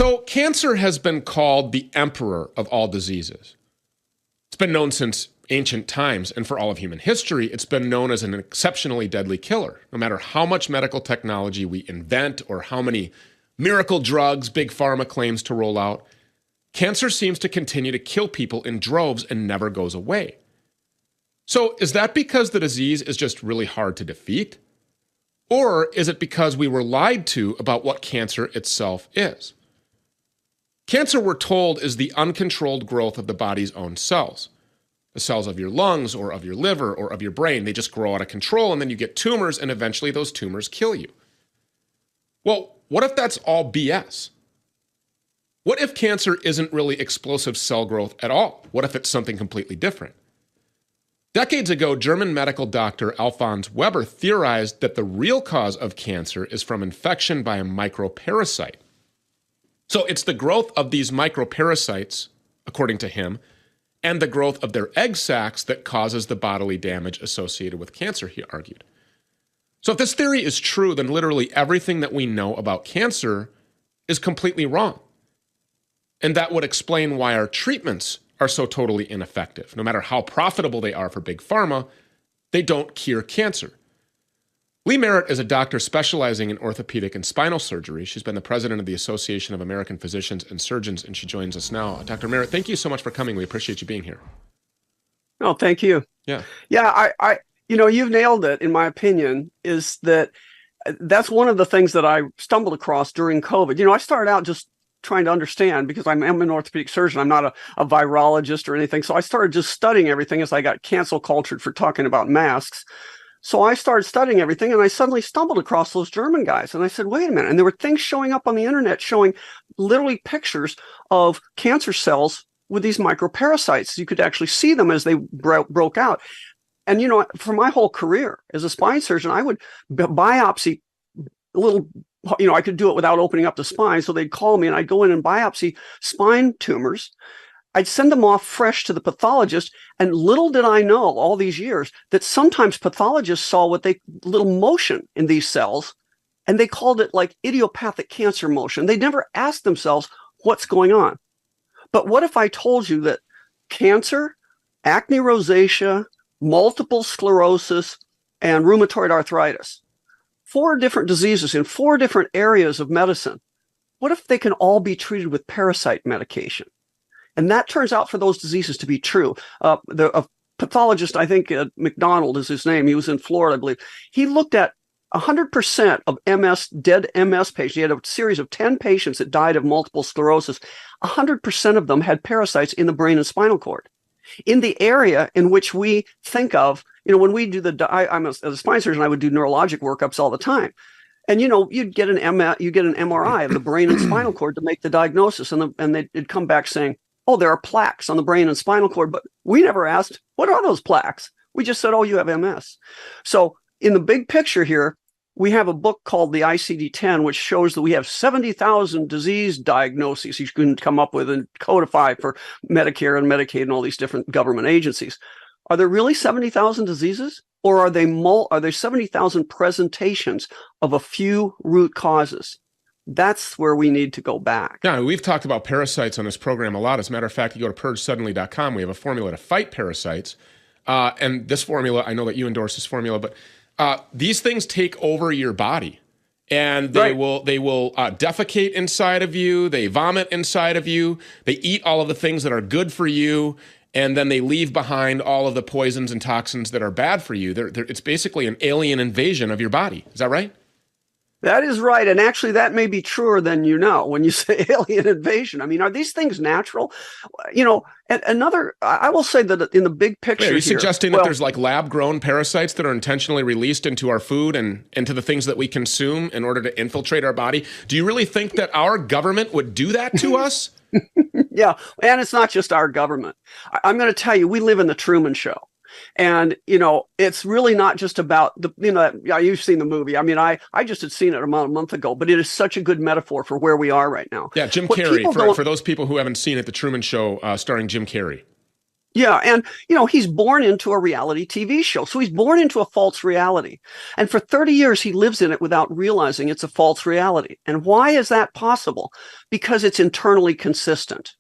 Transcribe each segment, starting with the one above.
So cancer has been called the emperor of all diseases. It's been known since ancient times, and for all of human history, it's been known as an exceptionally deadly killer. No matter how much medical technology we invent or how many miracle drugs Big Pharma claims to roll out, cancer seems to continue to kill people in droves and never goes away. So is that because the disease is just really hard to defeat? Or is it because we were lied to about what cancer itself is? Cancer, we're told, is the uncontrolled growth of the body's own cells. The cells of your lungs or of your liver or of your brain, they just grow out of control, and then you get tumors, and eventually those tumors kill you. Well, what if that's all BS? What if cancer isn't really explosive cell growth at all? What if it's something completely different? Decades ago, German medical doctor Alfons Weber theorized that the real cause of cancer is from infection by a microparasite. So it's the growth of these microparasites, according to him, and the growth of their egg sacs that causes the bodily damage associated with cancer, he argued. So if this theory is true, then literally everything that we know about cancer is completely wrong. And that would explain why our treatments are so totally ineffective. No matter how profitable they are for Big Pharma, they don't cure cancer. Lee Merritt is a doctor specializing in orthopedic and spinal surgery. She's been the president of the Association of American Physicians and Surgeons, and she joins us now. Dr. Merritt, thank you so much for coming. We appreciate you being here. Oh, thank you. Yeah. Yeah, you've nailed it, in my opinion, is that that's one of the things that I stumbled across during COVID. I started out just trying to understand, because I'm an orthopedic surgeon. I'm not a virologist or anything. So I started just studying everything as I got cancel cultured for talking about masks. So I started studying everything, and I suddenly stumbled across those German guys. And I said, wait a minute. And there were things showing up on the internet showing literally pictures of cancer cells with these microparasites. You could actually see them as they broke out. And, for my whole career as a spine surgeon, I would biopsy little, I could do it without opening up the spine. So they'd call me and I'd go in and biopsy spine tumors. I'd send them off fresh to the pathologist. And little did I know all these years that sometimes pathologists saw little motion in these cells, and they called it like idiopathic cancer motion. They never asked themselves what's going on. But what if I told you that cancer, acne rosacea, multiple sclerosis, and rheumatoid arthritis, 4 different diseases in 4 different areas of medicine, what if they can all be treated with parasite medication? And that turns out for those diseases to be true. A pathologist, I think McDonald is his name, he was in Florida, I believe. He looked at 100% of dead MS patients. He had a series of 10 patients that died of multiple sclerosis. 100% of them had parasites in the brain and spinal cord, in the area in which we think of, when we do as a spine surgeon, I would do neurologic workups all the time. And, you'd get an MRI of the brain and spinal cord to make the diagnosis. And they'd come back saying, oh, there are plaques on the brain and spinal cord. But we never asked, what are those plaques? We just said, oh, you have MS. So in the big picture here, we have a book called the ICD-10, which shows that we have 70,000 disease diagnoses you can come up with and codify for Medicare and Medicaid and all these different government agencies. Are there really 70,000 diseases, or are there 70,000 presentations of a few root causes? That's where we need to go back. Yeah, we've talked about parasites on this program a lot. As a matter of fact, you go to purgesuddenly.com, we have a formula to fight parasites. And this formula, I know that you endorse this formula, but these things take over your body, and they will defecate inside of you. They vomit inside of you. They eat all of the things that are good for you, and then they leave behind all of the poisons and toxins that are bad for you. It's basically an alien invasion of your body. Is that right? That is right. And actually, that may be truer than when you say alien invasion. I mean, are these things natural? I will say that in the big picture, are you suggesting that there's like lab-grown parasites that are intentionally released into our food and into the things that we consume in order to infiltrate our body? Do you really think that our government would do that to us? Yeah. And it's not just our government. I'm going to tell you, we live in the Truman Show. And, it's really not just about you've seen the movie. I mean, I just had seen it about a month ago, but it is such a good metaphor for where we are right now. Yeah, Jim Carrey. For those people who haven't seen it, The Truman Show, starring Jim Carrey. Yeah, and he's born into a reality TV show. So he's born into a false reality. And for 30 years he lives in it without realizing it's a false reality. And why is that possible? Because it's internally consistent.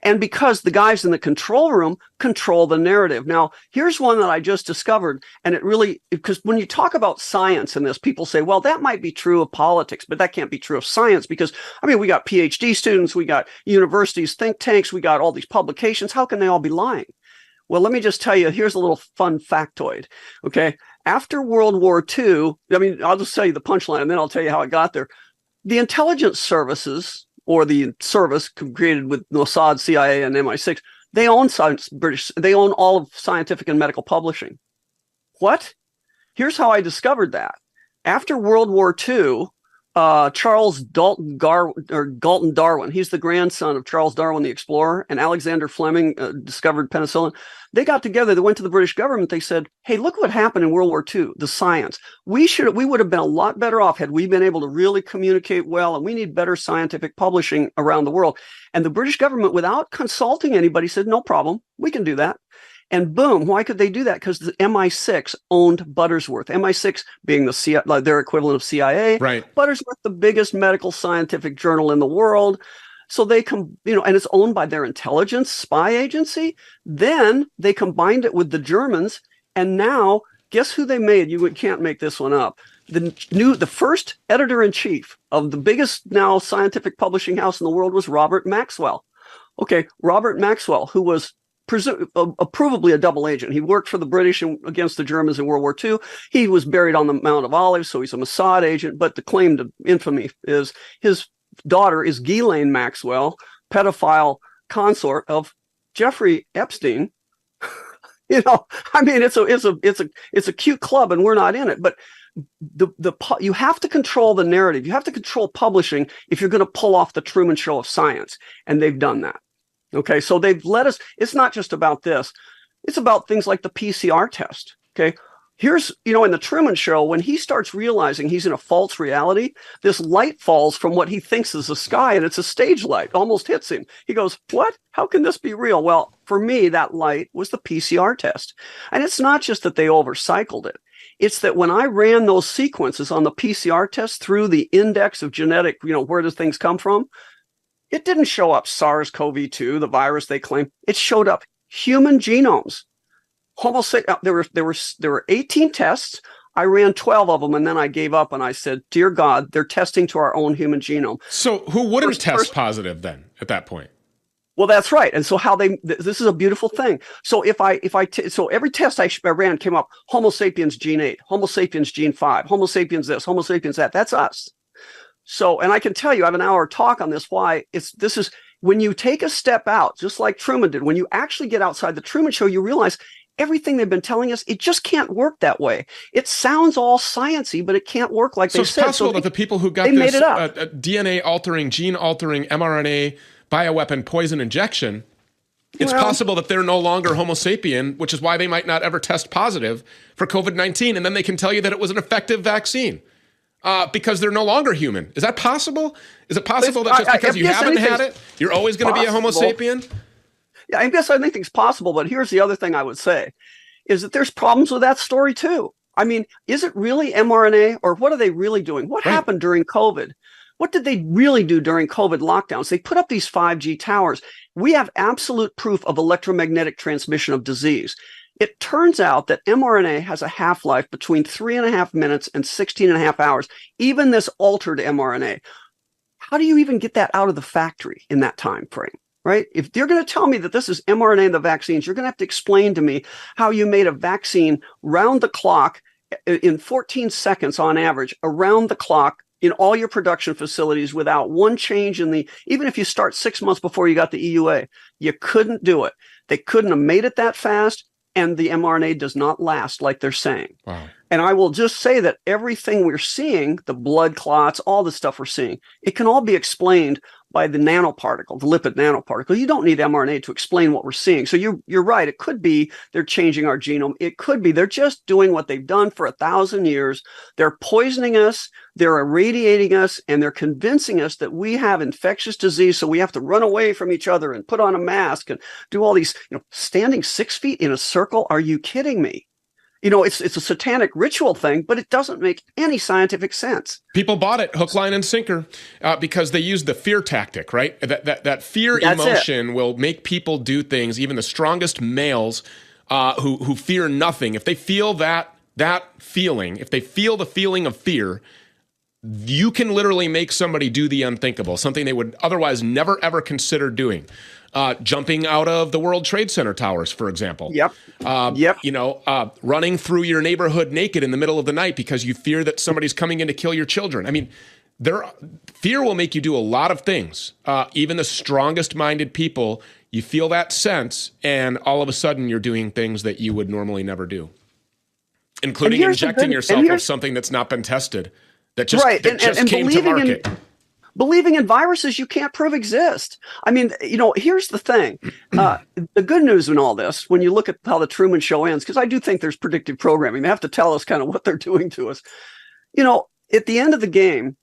And because the guys in the control room control the narrative. Now, here's one that I just discovered. And it really, because when you talk about science in this, people say, well, that might be true of politics, but that can't be true of science because, we got PhD students, we got universities, think tanks, we got all these publications. How can they all be lying? Well, let me just tell you, here's a little fun factoid. Okay. After World War II, I'll just tell you the punchline and then I'll tell you how it got there. The intelligence services, or the service created with Mossad, CIA, and MI6, they own they own all of scientific and medical publishing. What? Here's how I discovered that. After World War II, Charles Galton Darwin, he's the grandson of Charles Darwin, the explorer, and Alexander Fleming discovered penicillin. They got together, they went to the British government, they said, hey, look what happened in World War II, the science. We would have been a lot better off had we been able to really communicate well, and we need better scientific publishing around the world. And the British government, without consulting anybody, said, no problem, we can do that. And boom, why could they do that? Because the MI6 owned Buttersworth. MI6 being their equivalent of CIA. Right. Buttersworth, the biggest medical scientific journal in the world. So they and it's owned by their intelligence spy agency. Then they combined it with the Germans. And now, guess who they made? You can't make this one up. The first editor-in-chief of the biggest now scientific publishing house in the world was Robert Maxwell. Okay, Robert Maxwell, who was provably a double agent. He worked for the British against the Germans in World War II. He was buried on the Mount of Olives, so he's a Mossad agent. But the claim to infamy is his daughter is Ghislaine Maxwell, pedophile consort of Jeffrey Epstein. It's a cute club, and we're not in it. But you have to control the narrative. You have to control publishing if you're going to pull off the Truman Show of science, and they've done that. Okay, so they've let us, it's not just about this, it's about things like the PCR test. Okay, here's, in the Truman Show, when he starts realizing he's in a false reality, this light falls from what he thinks is the sky, and it's a stage light, almost hits him. He goes, what? How can this be real? Well, for me, that light was the PCR test. And it's not just that they overcycled it. It's that when I ran those sequences on the PCR test through the index of genetic, where does things come from? It didn't show up SARS-CoV-2, the virus they claim. It showed up human genomes. There were 18 tests. I ran 12 of them, and then I gave up, and I said, dear God, they're testing to our own human genome. So who wouldn't test positive then at that point? Well, that's right. And so this is a beautiful thing. So so every test I ran came up, Homo sapiens gene 8, Homo sapiens gene 5, Homo sapiens this, Homo sapiens that. That's us. So, and I can tell you, I have an hour talk on this, why this is when you take a step out, just like Truman did, when you actually get outside the Truman Show, you realize everything they've been telling us, it just can't work that way. It sounds all sciencey, but it can't work like they said. So it's possible that the people who got this DNA altering, gene altering, mRNA, bioweapon, poison injection, it's possible that they're no longer Homo sapien, which is why they might not ever test positive for COVID-19. And then they can tell you that it was an effective vaccine. Because they're no longer human. Is that possible? Is it possible that just because you haven't had it, you're always going to be a Homo sapien? Yeah, I guess anything's possible, but here's the other thing I would say, is that there's problems with that story too. Is it really mRNA, or what are they really doing? What happened during COVID? What did they really do during COVID lockdowns? They put up these 5G towers. We have absolute proof of electromagnetic transmission of disease. It turns out that mRNA has a half-life between 3.5 minutes and 16.5 hours, even this altered mRNA. How do you even get that out of the factory in that time frame, right? If you're going to tell me that this is mRNA in the vaccines, you're going to have to explain to me how you made a vaccine round the clock in 14 seconds on average, around the clock in all your production facilities without one change even if you start 6 months before you got the EUA, you couldn't do it. They couldn't have made it that fast. And the mRNA does not last like they're saying. Wow. And I will just say that everything we're seeing, the blood clots, all the stuff we're seeing, it can all be explained by the nanoparticle, the lipid nanoparticle. You don't need mRNA to explain what we're seeing. So you're right. It could be they're changing our genome. It could be they're just doing what they've done for 1,000 years. They're poisoning us, they're irradiating us, and they're convincing us that we have infectious disease, so we have to run away from each other and put on a mask and do all these, standing 6 feet in a circle. Are you kidding me? It's a satanic ritual thing, but it doesn't make any scientific sense. People bought it hook, line, and sinker because they used the fear tactic, right? That fear emotion will make people do things. Even the strongest males who fear nothing, if they feel that feeling, if they feel the feeling of fear, you can literally make somebody do the unthinkable, something they would otherwise never, ever consider doing. Jumping out of the World Trade Center towers, for example. Yep. Running through your neighborhood naked in the middle of the night because you fear that somebody's coming in to kill your children. I mean, fear will make you do a lot of things. Even the strongest minded people, you feel that sense, and all of a sudden you're doing things that you would normally never do, including injecting yourself with something that's not been tested, that just came to market. Believing in viruses you can't prove exist. I mean, here's the thing. The good news in all this, when you look at how the Truman Show ends, because I do think there's predictive programming. They have to tell us kind of what they're doing to us. At the end of the game,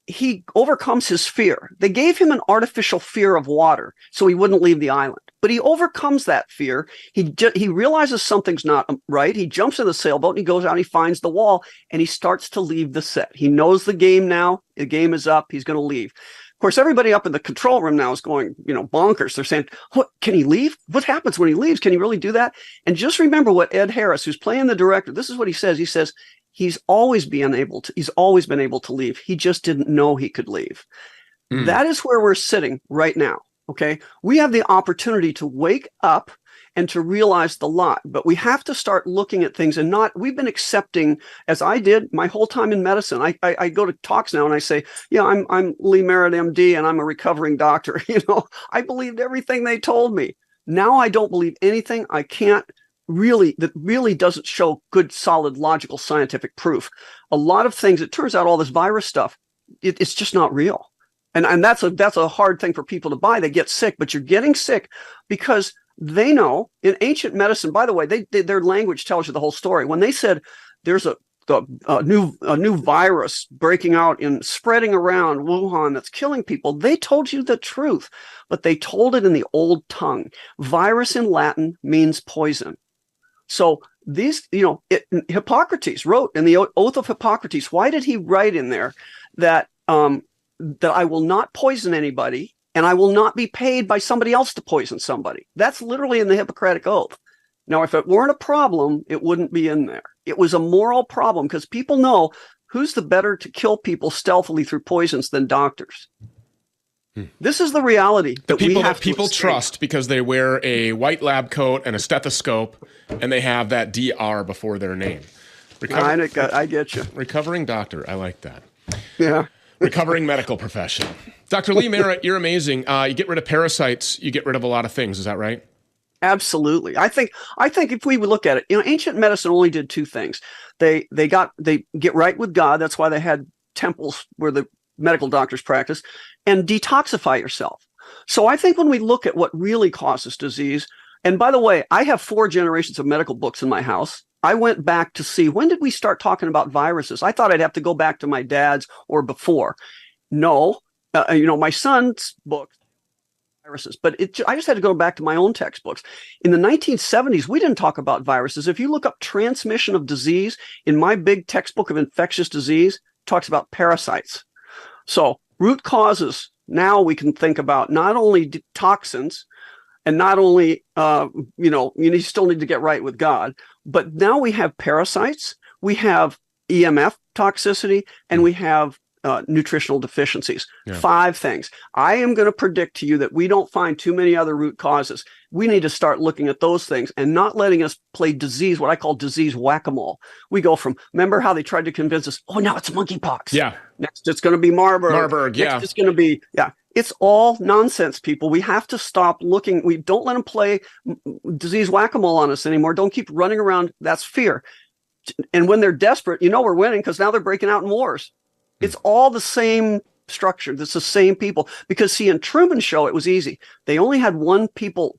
he overcomes his fear. They gave him an artificial fear of water so he wouldn't leave the island. But he overcomes that fear. He realizes something's not right. He jumps in the sailboat and he goes out and he finds the wall and he starts to leave the set. He knows the game now. The game is up. He's going to leave. Of course, everybody up in the control room now is going, bonkers. They're saying, "What? Can he leave? What happens when he leaves? Can he really do that?" And just remember what Ed Harris, who's playing the director, this is what he says. He says, he's always been able to leave. He just didn't know he could leave. That is where we're sitting right now. Okay. We have the opportunity to wake up and to realize the lot, but we have to start looking at things and we've been accepting, as I did my whole time in medicine. I go to talks now and I say, yeah, I'm Lee Merritt, MD, and I'm a recovering doctor. I believed everything they told me. Now I don't believe anything. That really doesn't show good, solid, logical, scientific proof. A lot of things, it turns out all this virus stuff, it's just not real. And that's a hard thing for people to buy. They get sick, but you're getting sick because they know in ancient medicine, by the way, their language tells you the whole story. When they said there's a new virus breaking out and spreading around Wuhan that's killing people, they told you the truth, but they told it in the old tongue. Virus in Latin means poison. So these, Hippocrates wrote in the Oath of Hippocrates, why did he write in there that I will not poison anybody and I will not be paid by somebody else to poison somebody? That's literally in the Hippocratic Oath. Now, if it weren't a problem, it wouldn't be in there. It was a moral problem because people know who's the better to kill people stealthily through poisons than doctors. This is the reality that people trust because they wear a white lab coat and a stethoscope and they have that DR before their name. I get you. Recovering doctor. I like that. Yeah. Recovering medical professional. Dr. Lee Merritt, you're amazing. You get rid of parasites. You get rid of a lot of things. Is that right? Absolutely. I think if we would look at it, ancient medicine only did two things. They get right with God. That's why they had temples where the medical doctors practice, and detoxify yourself. So I think when we look at what really causes disease, and by the way, I have 4 generations of medical books in my house. I went back to see, when did we start talking about viruses? I thought I'd have to go back to my dad's or before. No, my son's book, viruses, but I just had to go back to my own textbooks. In the 1970s, we didn't talk about viruses. If you look up transmission of disease in my big textbook of infectious disease, it talks about parasites. So root causes, now we can think about not only toxins and not only, you still need to get right with God, but now we have parasites, we have EMF toxicity, and we have nutritional deficiencies. Yeah. 5 things. I am going to predict to you that we don't find too many other root causes. We need to start looking at those things and not letting us play disease, what I call disease whack-a-mole. We go from, remember how they tried to convince us, oh, now it's monkeypox. Yeah. Next, it's going to be Marburg. Next, it's going to be, It's all nonsense, people. We have to stop looking. We don't let them play disease whack-a-mole on us anymore. Don't keep running around. That's fear. And when they're desperate, we're winning because now they're breaking out in wars. It's all the same structured. It's the same people. Because see, in Truman's Show, it was easy. They only had one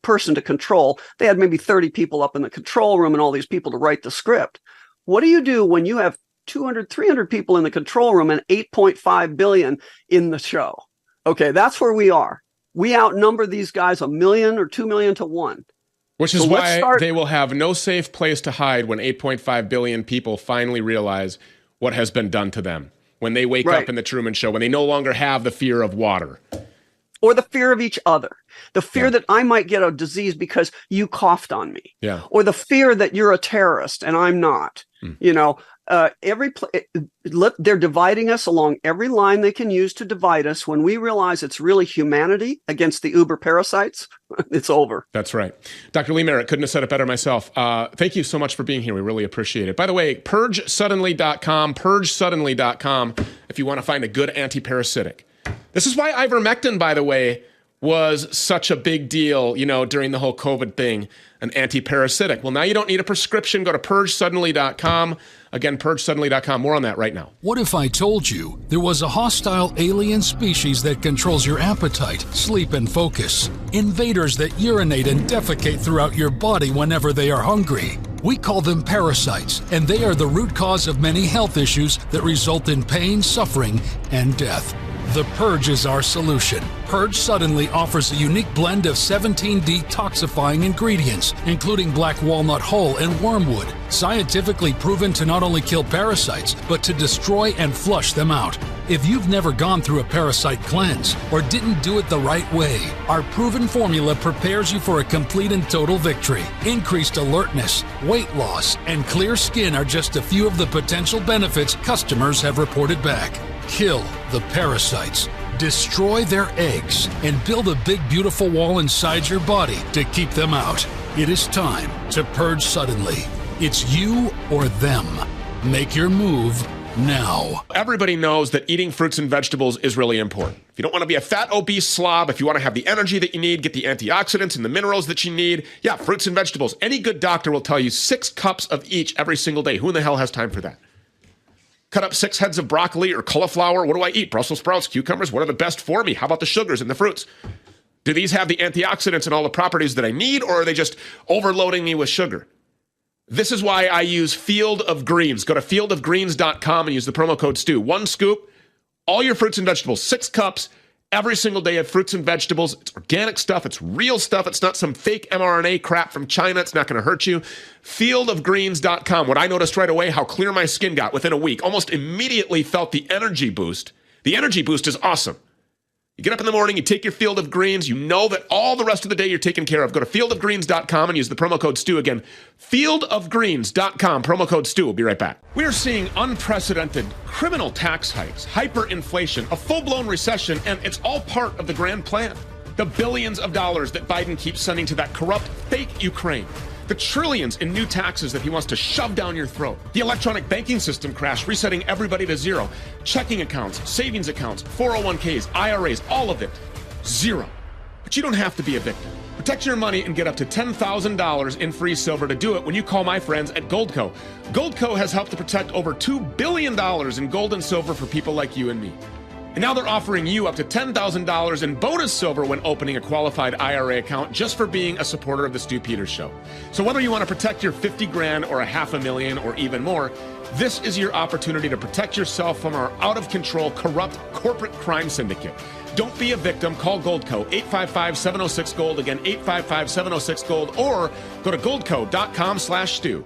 person to control. They had maybe 30 people up in the control room and all these people to write the script. What do you do when you have 200, 300 people in the control room and 8.5 billion in the show? Okay, that's where we are. We outnumber these guys 1 million or 2 million to 1. Which is why they will have no safe place to hide when 8.5 billion people finally realize what has been done to them. When they wake up in the Truman Show, when they no longer have the fear of water. Or the fear of each other. The fear that I might get a disease because you coughed on me. Yeah. Or the fear that you're a terrorist and I'm not. You know, they're dividing us along every line they can use to divide us. When we realize it's really humanity against the uber parasites, it's over. That's right. Dr. Lee Merritt, couldn't have said it better myself. Thank you so much for being here. We really appreciate it. By the way, purgesuddenly.com, purgesuddenly.com, if you want to find a good anti-parasitic. This is why ivermectin, by the way, was such a big deal, you know, during the whole COVID thing, an anti-parasitic. Well, now you don't need a prescription. Go to purgesuddenly.com. Again, purgesuddenly.com. More on that right now. What if I told you there was a hostile alien species that controls your appetite, sleep, and focus? Invaders that urinate and defecate throughout your body whenever they are hungry. We call them parasites, and they are the root cause of many health issues that result in pain, suffering, and death. The Purge is our solution. Purge Suddenly offers a unique blend of 17 detoxifying ingredients, including black walnut hull and wormwood, scientifically proven to not only kill parasites, but to destroy and flush them out. If you've never gone through a parasite cleanse or didn't do it the right way, our proven formula prepares you for a complete and total victory. Increased alertness, weight loss, and clear skin are just a few of the potential benefits customers have reported back. Kill the parasites, destroy their eggs, and build a big, beautiful wall inside your body to keep them out. It is time to purge suddenly. It's you or them. Make your move now. Everybody knows that eating fruits and vegetables is really important. If you don't want to be a fat, obese slob, if you want to have the energy that you need, get the antioxidants and the minerals that you need, yeah, fruits and vegetables. Any good doctor will tell you 6 cups of each every single day. Who in the hell has time for that? Cut up 6 heads of broccoli or cauliflower. What do I eat? Brussels sprouts, cucumbers. What are the best for me? How about the sugars and the fruits? Do these have the antioxidants and all the properties that I need, or are they just overloading me with sugar? This is why I use Field of Greens. Go to fieldofgreens.com and use the promo code STU. 1 scoop, all your fruits and vegetables, 6 cups, every single day of fruits and vegetables. It's organic stuff. It's real stuff. It's not some fake mRNA crap from China. It's not going to hurt you. Fieldofgreens.com. What I noticed right away, how clear my skin got within a week. Almost immediately felt the energy boost. The energy boost is awesome. You get up in the morning, you take your Field of Greens, you know that all the rest of the day you're taken care of. Go to fieldofgreens.com and use the promo code STU. Again, fieldofgreens.com, promo code STU. We'll be right back. We're seeing unprecedented criminal tax hikes, hyperinflation, a full-blown recession, and it's all part of the grand plan. The billions of dollars that Biden keeps sending to that corrupt, fake Ukraine. The trillions in new taxes that he wants to shove down your throat. The electronic banking system crash, resetting everybody to zero. Checking accounts, savings accounts, 401ks, IRAs, all of it, zero. But you don't have to be a victim. Protect your money and get up to $10,000 in free silver to do it when you call my friends at Goldco. Goldco has helped to protect over $2 billion in gold and silver for people like you and me. And now they're offering you up to $10,000 in bonus silver when opening a qualified IRA account just for being a supporter of the Stu Peters Show. So whether you want to protect your 50 grand or $500,000 or even more, this is your opportunity to protect yourself from our out-of-control, corrupt corporate crime syndicate. Don't be a victim. Call Goldco, 855-706-GOLD. Again, 855-706-GOLD, or go to goldco.com/Stu.